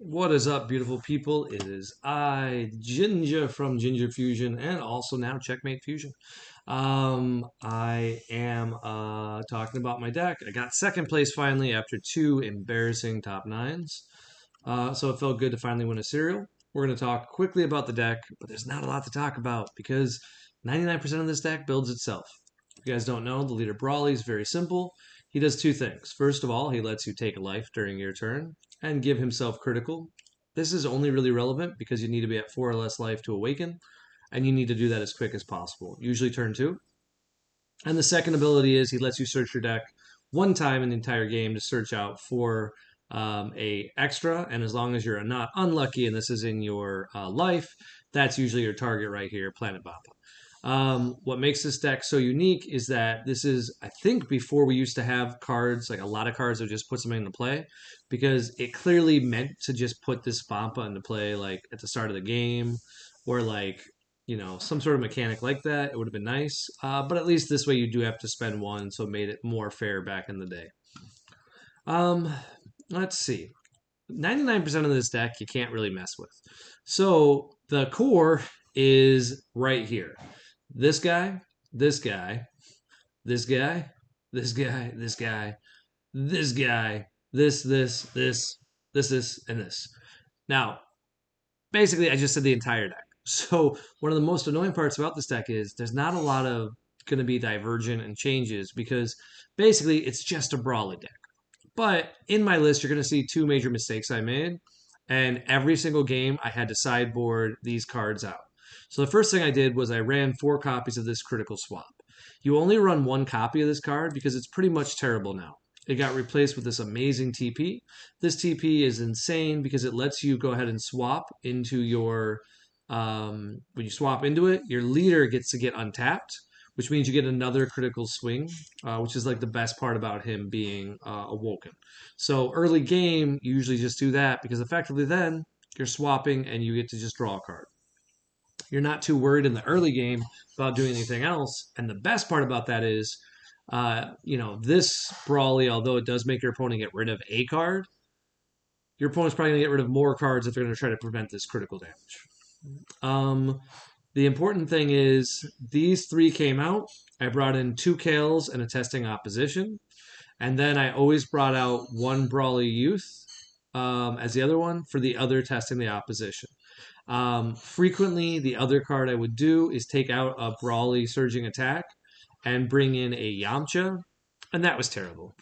What is up, beautiful people? It is I, Ginger from Ginger Fusion, and also now Checkmate Fusion. I am talking about my deck. I got second place finally after two embarrassing top nines. So it felt good to finally win a serial. We're going to talk quickly about the deck, but there's not a lot to talk about because 99% of this deck builds itself. If you guys don't know, the leader Brawly is very simple. He does two things. First of all, he lets you take a life during your turn and give himself critical. This is only really relevant because you need to be at 4 or less life to awaken, and you need to do that as quick as possible, usually turn 2. And the second ability is he lets you search your deck one time in the entire game to search out for a extra, and as long as you're not unlucky and this is in your life, that's usually your target right here, Planet Bamba. What makes this deck so unique is that this is, I think, before we used to have cards, like a lot of cards that just put something into play, because it clearly meant to just put this Bampa into play, like at the start of the game, or like, some sort of mechanic like that. It would have been nice. But at least this way you do have to spend one, so it made it more fair back in the day. Um, let's see. 99% of this deck you can't really mess with. So the core is right here. This guy, this guy, this guy, this guy, this guy, this guy, this, and this. Now, basically, I just said the entire deck. So one of the most annoying parts about this deck is there's not a lot of going to be divergent and changes because basically it's just a Brawly deck. But in my list, you're going to see two major mistakes I made. And every single game, I had to sideboard these cards out. So the first thing I did was I ran 4 copies of this critical swap. You only run 1 copy of this card because it's pretty much terrible now. It got replaced with this amazing TP. This TP is insane because it lets you go ahead and swap into your. When you swap into it, your leader gets to get untapped, which means you get another critical swing, which is like the best part about him being awoken. So early game, you usually just do that because effectively then you're swapping and you get to just draw a card. You're not too worried in the early game about doing anything else. And the best part about that is, this Brawly, although it does make your opponent get rid of a card, your opponent's probably going to get rid of more cards if they're going to try to prevent this critical damage. Um, the important thing is these 3 came out. I brought in 2 Kales and a testing opposition. And then I always brought out 1 Brawly Youth as the other one for the other testing the opposition. Frequently, the other card I would do is take out a Brawly Surging Attack and bring in a Yamcha, and that was terrible.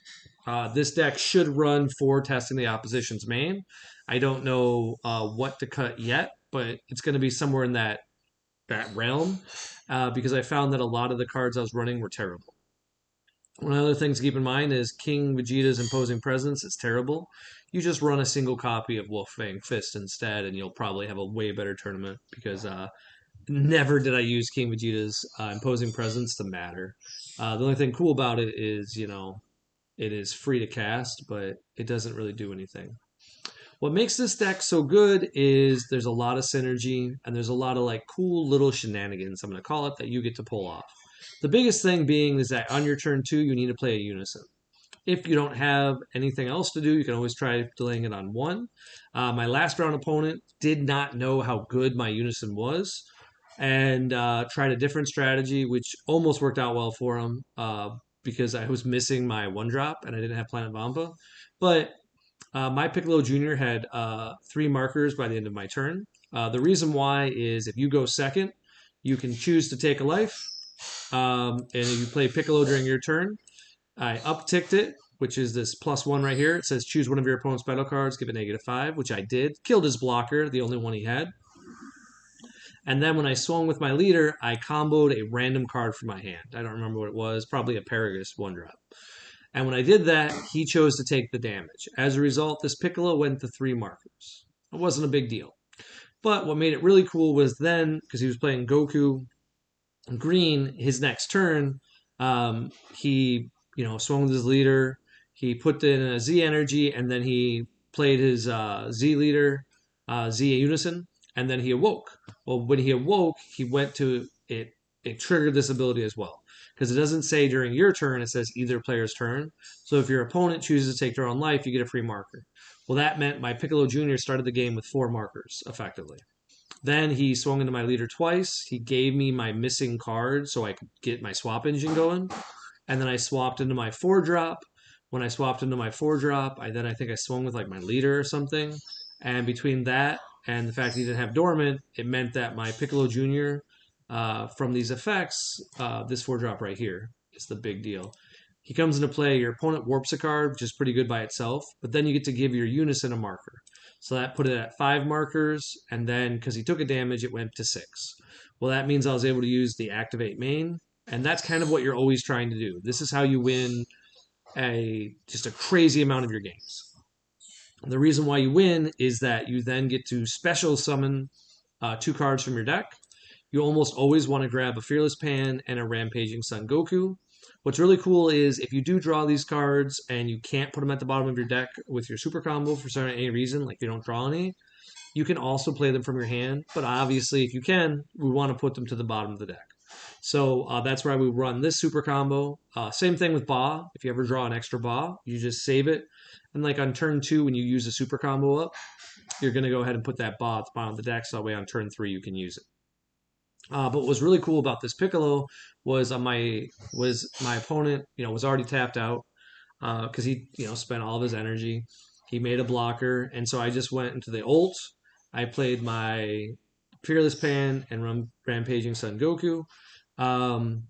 This deck should run for testing the opposition's main. I don't know what to cut yet, but it's going to be somewhere in that realm because I found that a lot of the cards I was running were terrible. One of the other things to keep in mind is King Vegeta's Imposing Presence is terrible. You just run a single copy of Wolfang Fist instead, and you'll probably have a way better tournament because never did I use King Vegeta's Imposing Presence to matter. The only thing cool about it is, it is free to cast, but it doesn't really do anything. What makes this deck so good is there's a lot of synergy and there's a lot of like cool little shenanigans, I'm going to call it, that you get to pull off. The biggest thing being is that on your turn 2, you need to play a unison. If you don't have anything else to do, you can always try delaying it on 1. My last round opponent did not know how good my unison was and tried a different strategy, which almost worked out well for him because I was missing my 1-drop and I didn't have Planet Vampa. But my Piccolo Jr. had 3 markers by the end of my turn. The reason why is if you go second, you can choose to take a life. And if you play Piccolo during your turn, I upticked it, which is this +1 right here. It says choose one of your opponent's battle cards, give it -5, which I did. Killed his blocker, the only one he had. And then when I swung with my leader, I comboed a random card from my hand. I don't remember what it was, probably a Paragus 1-drop. And when I did that, he chose to take the damage. As a result, this Piccolo went to 3 markers. It wasn't a big deal. But what made it really cool was then, because he was playing Goku Green, his next turn, he swung with his leader. He put in a Z energy, and then he played his Z leader, Z Unison, and then he awoke. Well, when he awoke, he went to it. It triggered this ability as well because it doesn't say during your turn. It says either player's turn. So if your opponent chooses to take their own life, you get a free marker. Well, that meant my Piccolo Jr. started the game with 4 markers, effectively. Then he swung into my leader twice. He gave me my missing card so I could get my swap engine going. And then I swapped into my 4 drop. When I swapped into my 4 drop, I think I swung with like my leader or something. And between that and the fact he didn't have dormant, it meant that my Piccolo Jr. From these effects, this 4 drop right here is the big deal. He comes into play. Your opponent warps a card, which is pretty good by itself, but then you get to give your unison a marker. So that put it at 5 markers, and then because he took a damage, it went to 6. Well, that means I was able to use the activate main, and that's kind of what you're always trying to do. This is how you win just a crazy amount of your games. The reason why you win is that you then get to special summon 2 cards from your deck. You almost always want to grab a Fearless Pan and a Rampaging Son Goku. What's really cool is if you do draw these cards and you can't put them at the bottom of your deck with your super combo for any reason, like you don't draw any, you can also play them from your hand. But obviously, if you can, we want to put them to the bottom of the deck. So that's why we run this super combo. Same thing with Ba. If you ever draw an extra Ba, you just save it. And like on turn 2, when you use a super combo up, you're going to go ahead and put that Ba at the bottom of the deck. So that way on turn 3, you can use it. But what was really cool about this Piccolo was my opponent, was already tapped out because he, spent all of his energy. He made a blocker, and so I just went into the ult. I played my Fearless Pan and Rampaging Son Goku. Um,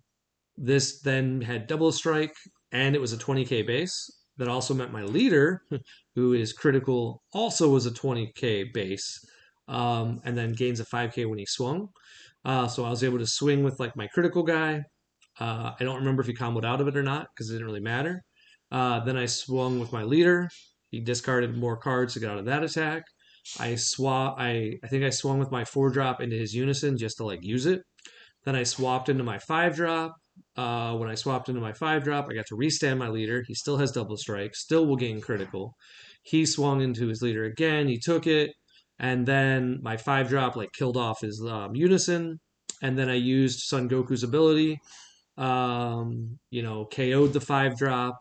this then had double strike, and it was a 20k base. That also meant my leader, who is critical, also was a 20k base, and then gains a 5k when he swung. So I was able to swing with like my critical guy. I don't remember if he comboed out of it or not because it didn't really matter. Then I swung with my leader. He discarded more cards to get out of that attack. I think I swung with my 4 drop into his unison just to like use it. Then I swapped into my 5 drop. When I swapped into my 5 drop, I got to restand my leader. He still has double strike, still will gain critical. He swung into his leader again. He took it, and then my 5 drop like killed off his unison. And then I used Son Goku's ability. KO'd the 5 drop.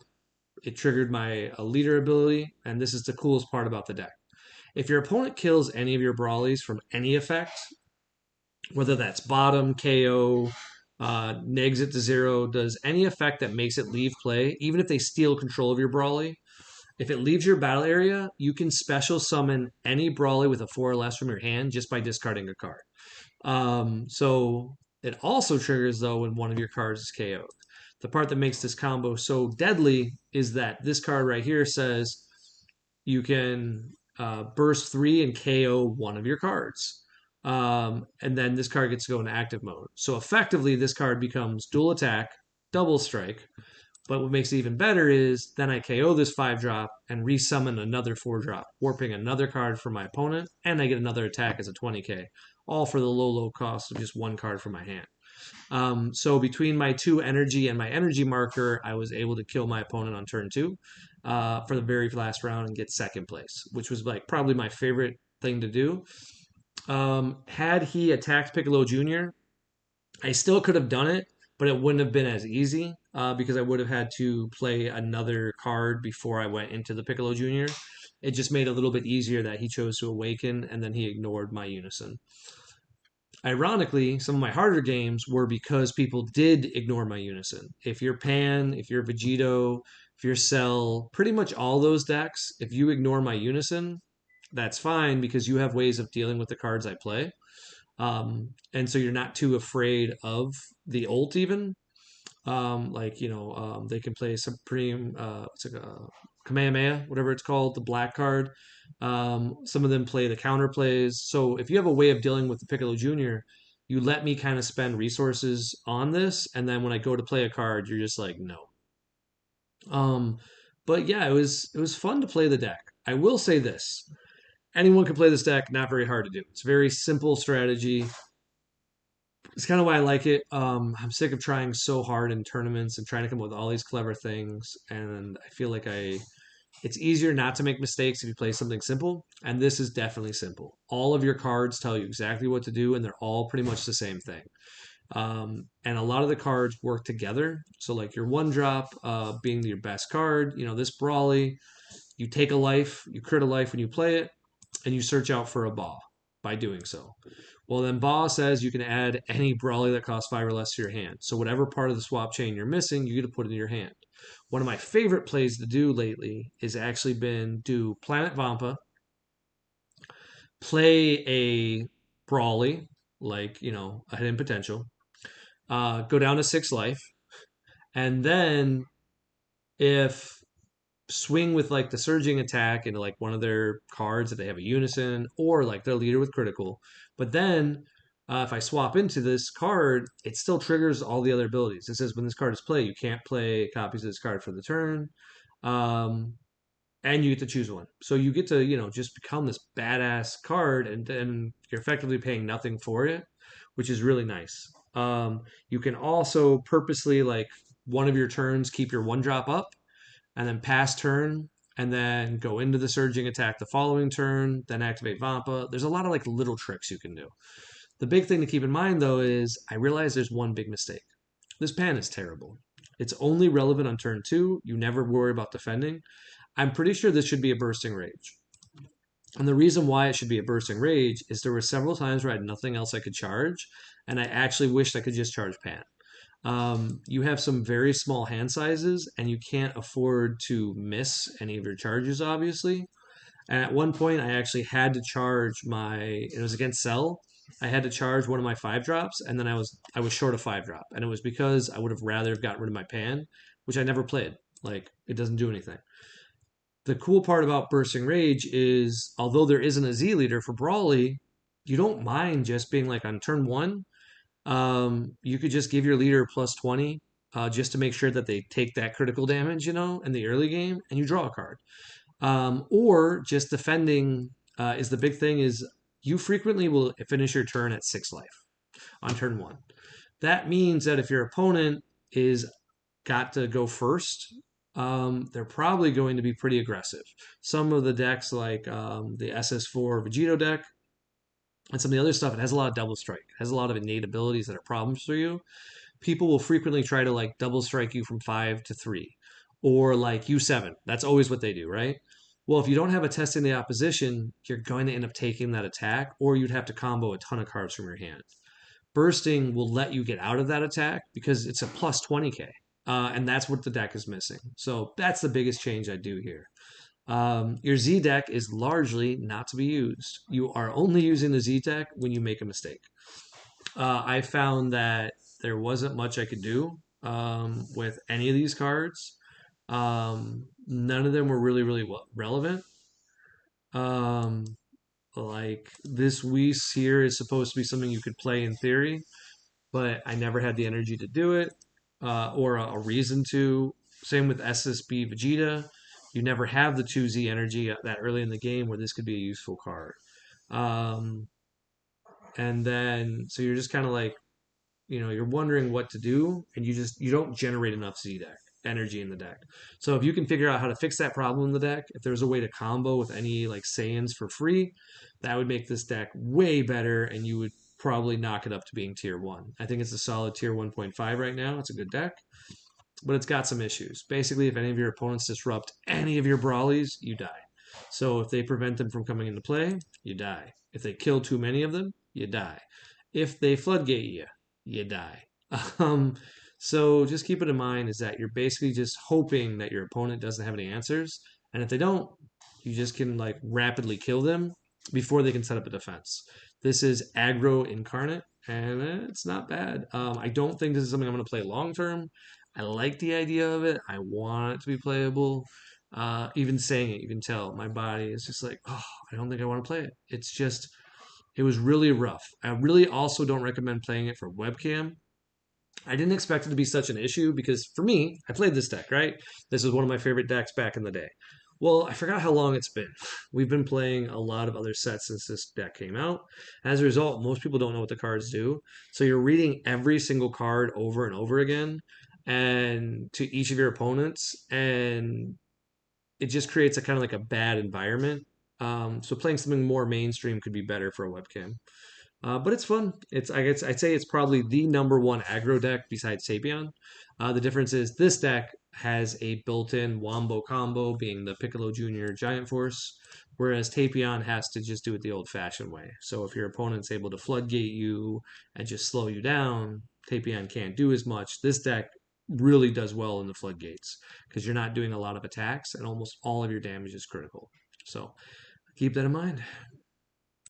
It triggered my leader ability, and this is the coolest part about the deck. If your opponent kills any of your Brawlies from any effect, whether that's bottom, KO, negs it to 0, does any effect that makes it leave play, even if they steal control of your Brawly, if it leaves your battle area, you can special summon any Brawly with a 4 or less from your hand just by discarding a card. So it also triggers, though, when one of your cards is KO'd. The part that makes this combo so deadly is that this card right here says you can burst 3 and KO one of your cards. And then this card gets to go into active mode. So effectively, this card becomes dual attack, double strike. But what makes it even better is then I KO this 5 drop and resummon another 4 drop, warping another card from my opponent, and I get another attack as a 20k, all for the low cost of just 1 card from my hand. So between my 2 energy and my energy marker, I was able to kill my opponent on turn 2 for the very last round and get second place, which was like probably my favorite thing to do. Had he attacked Piccolo Jr., I still could have done it, but it wouldn't have been as easy because I would have had to play another card before I went into the Piccolo Jr. It just made it a little bit easier that he chose to awaken and then he ignored my unison. Ironically, some of my harder games were because people did ignore my unison. If you're Pan, if you're Vegito, if you're Cell, pretty much all those decks, if you ignore my unison, that's fine because you have ways of dealing with the cards I play. And so you're not too afraid of the ult even. They can play Supreme, it's like a Kamehameha, whatever it's called, the black card. Some of them play the counter plays. So if you have a way of dealing with the Piccolo Jr., you let me kind of spend resources on this, and then when I go to play a card, you're just like, no. But yeah, it was fun to play the deck. I will say this: anyone can play this deck. Not very hard to do. It's a very simple strategy. It's kind of why I like it. I'm sick of trying so hard in tournaments and trying to come up with all these clever things, and I feel like it's easier not to make mistakes if you play something simple, and this is definitely simple. All of your cards tell you exactly what to do, and they're all pretty much the same thing. And a lot of the cards work together. So like your 1 drop being your best card, this Brawly, You take a life, you crit a life when you play it, and you search out for a Ba by doing so. Well, then Ba says you can add any Brawly that costs 5 or less to your hand. So whatever part of the swap chain you're missing, you get to put in your hand. One of my favorite plays to do lately has actually been do Planet Vampa, play a Brawly, like, a hidden potential, go down to 6 life, and then if swing with like the surging attack into like one of their cards that they have a unison or like their leader with critical. But then if I swap into this card, it still triggers all the other abilities. It says when this card is played, you can't play copies of this card for the turn. Um, and you get to choose one. So you get to, just become this badass card and then you're effectively paying nothing for it, which is really nice. You can also purposely like one of your turns keep your one drop up and then pass turn, and then go into the surging attack the following turn, then activate Vampa. There's a lot of like little tricks you can do. The big thing to keep in mind though is I realize there's one big mistake. This pan is terrible. It's only relevant on turn 2. You never worry about defending. I'm pretty sure this should be a bursting rage. And the reason why it should be a bursting rage is there were several times where I had nothing else I could charge, and I actually wished I could just charge pan. You have some very small hand sizes, and you can't afford to miss any of your charges, obviously. And at one point, I actually had to charge it was against Cell. I had to charge one of my 5 drops, and then I was short a 5 drop, and it was because I would have rather have gotten rid of my pan, which I never played. Like it doesn't do anything. The cool part about Bursting Rage is, although there isn't a Z leader for Brawly, you don't mind just being like on turn 1 you could just give your leader plus 20 just to make sure that they take that critical damage, in the early game, and you draw a card. Or just defending is the big thing is you frequently will finish your turn at 6 life on turn 1. That means that if your opponent is got to go first, they're probably going to be pretty aggressive. Some of the decks, like the SS4 Vegito deck, and some of the other stuff, it has a lot of double strike. It has a lot of innate abilities that are problems for you. People will frequently try to like double strike you from 5 to 3 or like U7. That's always what they do, right? Well, if you don't have a test in the opposition, you're going to end up taking that attack, or you'd have to combo a ton of cards from your hand. Bursting will let you get out of that attack because it's a plus 20k. And that's what the deck is missing. So that's the biggest change I do here. Your Z deck is largely not to be used. You are only using the Z deck when you make a mistake. I found that there wasn't much I could do with any of these cards. None of them were really, really relevant. Like this Whis here is supposed to be something you could play in theory, but I never had the energy to do it or a reason to. Same with SSB Vegeta. You never have the 2Z energy that early in the game where this could be a useful card. And then, so you're just kind of like, you're wondering what to do, and you don't generate enough Z deck energy in the deck. So if you can figure out how to fix that problem in the deck, if there's a way to combo with any like Saiyans for free, that would make this deck way better, and you would probably knock it up to being tier 1. I think it's a solid tier 1.5 right now. It's a good deck, but it's got some issues. Basically, if any of your opponents disrupt any of your Brawlies, you die. So if they prevent them from coming into play, you die. If they kill too many of them, you die. If they floodgate you die. So just keep it in mind is that you're basically just hoping that your opponent doesn't have any answers. And if they don't, you just can like rapidly kill them before they can set up a defense. This is aggro incarnate, and it's not bad. I don't think this is something I'm going to play long term. I like the idea of it. I want it to be playable. Even saying it, you can tell my body is just like, oh, I don't think I want to play it. It was really rough. I really also don't recommend playing it for webcam. I didn't expect it to be such an issue because for me, I played this deck, right? This is one of my favorite decks back in the day. Well, I forgot how long it's been. We've been playing a lot of other sets since this deck came out. As a result, most people don't know what the cards do. So you're reading every single card over and over again and to each of your opponents, and it just creates a kind of like a bad environment. So playing something more mainstream could be better for a webcam. But it's fun. I'd say it's probably the number 1 aggro deck besides Sapion. The difference is this deck has a built-in Wombo combo, being the Piccolo Jr. Giant Force, whereas Tapion has to just do it the old-fashioned way. So if your opponent's able to floodgate you and just slow you down, Tapion can't do as much. This deck really does well in the floodgates because you're not doing a lot of attacks and almost all of your damage is critical. So keep that in mind.